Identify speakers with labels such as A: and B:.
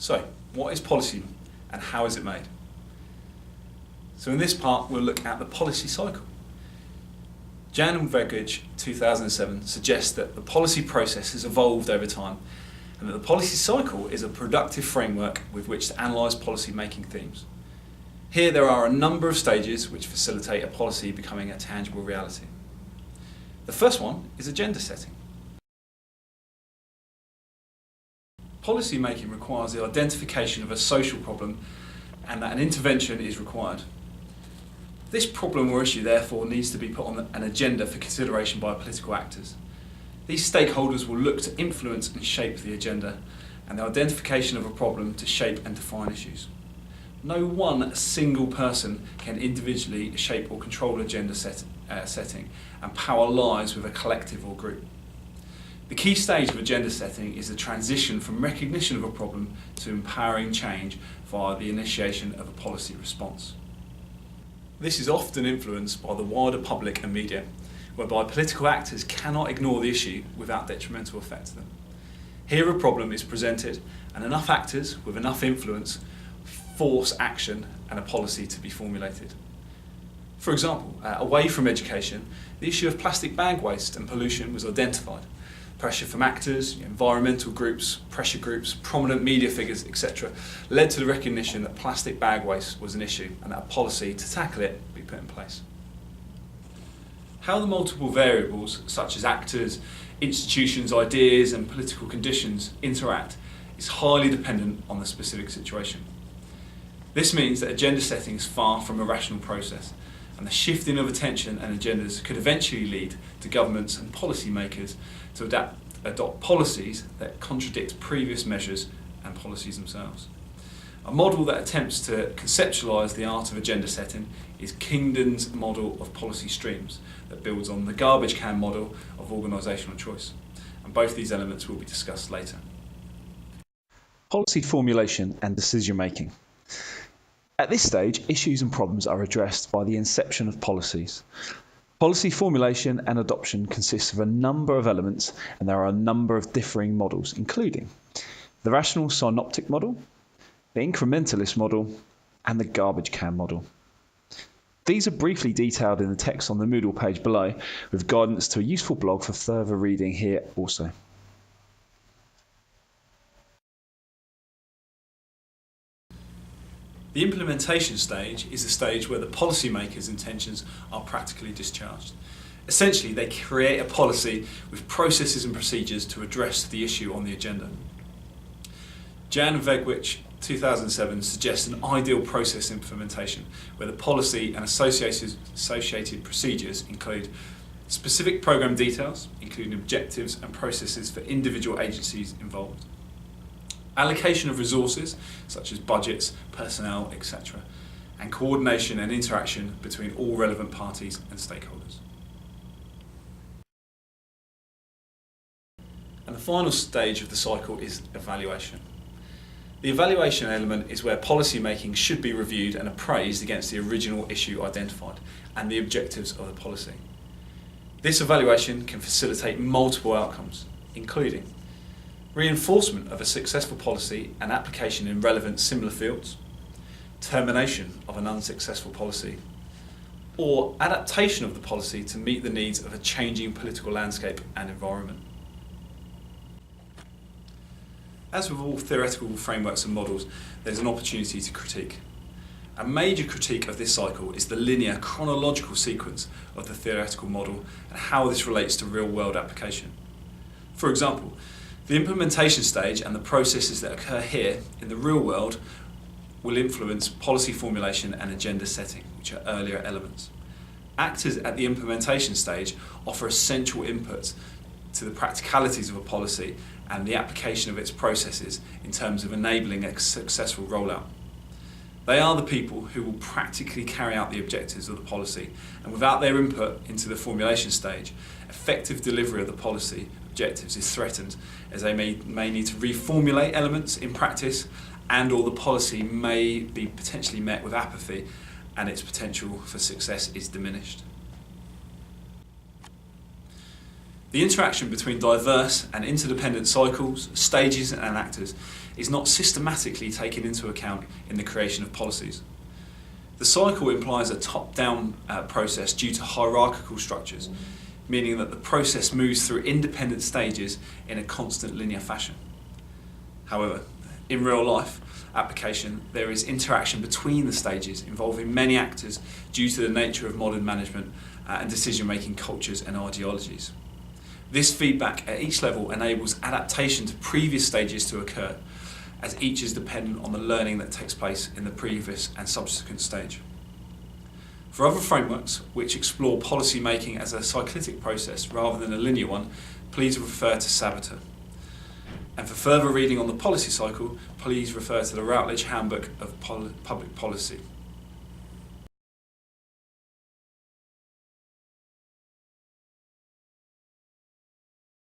A: So, what is policy and how is it made? So in this part we'll look at the policy cycle. Jan and Vegwich 2007 suggests that the policy process has evolved over time and that the policy cycle is a productive framework with which to analyse policy making themes. Here there are a number of stages which facilitate a policy becoming a tangible reality. The first one is agenda setting. Policy making requires the identification of a social problem and that an intervention is required. This problem or issue therefore needs to be put on an agenda for consideration by political actors. These stakeholders will look to influence and shape the agenda and the identification of a problem to shape and define issues. No one single person can individually shape or control agenda setting, and power lies with a collective or group. The key stage of agenda setting is the transition from recognition of a problem to empowering change via the initiation of a policy response. This is often influenced by the wider public and media, whereby political actors cannot ignore the issue without detrimental effect to them. Here a problem is presented and enough actors with enough influence force action and a policy to be formulated. For example, away from education, the issue of plastic bag waste and pollution was identified. Pressure from actors, environmental groups, pressure groups, prominent media figures, etc. led to the recognition that plastic bag waste was an issue and that a policy to tackle it be put in place. How the multiple variables, such as actors, institutions, ideas and political conditions interact is highly dependent on the specific situation. This means that agenda setting is far from a rational process, and the shifting of attention and agendas could eventually lead to governments and policy makers to adopt policies that contradict previous measures and policies themselves. A model that attempts to conceptualise the art of agenda setting is Kingdon's model of policy streams that builds on the garbage can model of organisational choice, and both these elements will be discussed later.
B: Policy formulation and decision making. At this stage, issues and problems are addressed by the inception of policies. Policy formulation and adoption consists of a number of elements, and there are a number of differing models, including the rational synoptic model, the incrementalist model, and the garbage can model. These are briefly detailed in the text on the Moodle page below, with guidance to a useful blog for further reading here also.
A: The implementation stage is the stage where the policymakers' intentions are practically discharged. Essentially, they create a policy with processes and procedures to address the issue on the agenda. Jan and Vegwich 2007 suggests an ideal process implementation where the policy and associated procedures include specific programme details, including objectives and processes for individual agencies involved, allocation of resources such as budgets, personnel, etc., and coordination and interaction between all relevant parties and stakeholders. And the final stage of the cycle is evaluation. The evaluation element is where policy making should be reviewed and appraised against the original issue identified and the objectives of the policy. This evaluation can facilitate multiple outcomes, including reinforcement of a successful policy and application in relevant similar fields, termination of an unsuccessful policy, or adaptation of the policy to meet the needs of a changing political landscape and environment. As with all theoretical frameworks and models, there's an opportunity to critique. A major critique of this cycle is the linear chronological sequence of the theoretical model and how this relates to real-world application. For example, the implementation stage and the processes that occur here in the real world will influence policy formulation and agenda setting, which are earlier elements. Actors at the implementation stage offer essential inputs to the practicalities of a policy and the application of its processes in terms of enabling a successful rollout. They are the people who will practically carry out the objectives of the policy, and without their input into the formulation stage, effective delivery of the policy objectives is threatened, as they may need to reformulate elements in practice, and or the policy may be potentially met with apathy and its potential for success is diminished. The interaction between diverse and interdependent cycles, stages and actors is not systematically taken into account in the creation of policies. The cycle implies a top-down process due to hierarchical structures, meaning that the process moves through independent stages in a constant linear fashion. However, in real life application, there is interaction between the stages involving many actors due to the nature of modern management and decision-making cultures and ideologies. This feedback at each level enables adaptation to previous stages to occur, as each is dependent on the learning that takes place in the previous and subsequent stage. For other frameworks which explore policy making as a cyclic process rather than a linear one, please refer to Sabater. And for further reading on the policy cycle, please refer to the Routledge Handbook of Public Policy.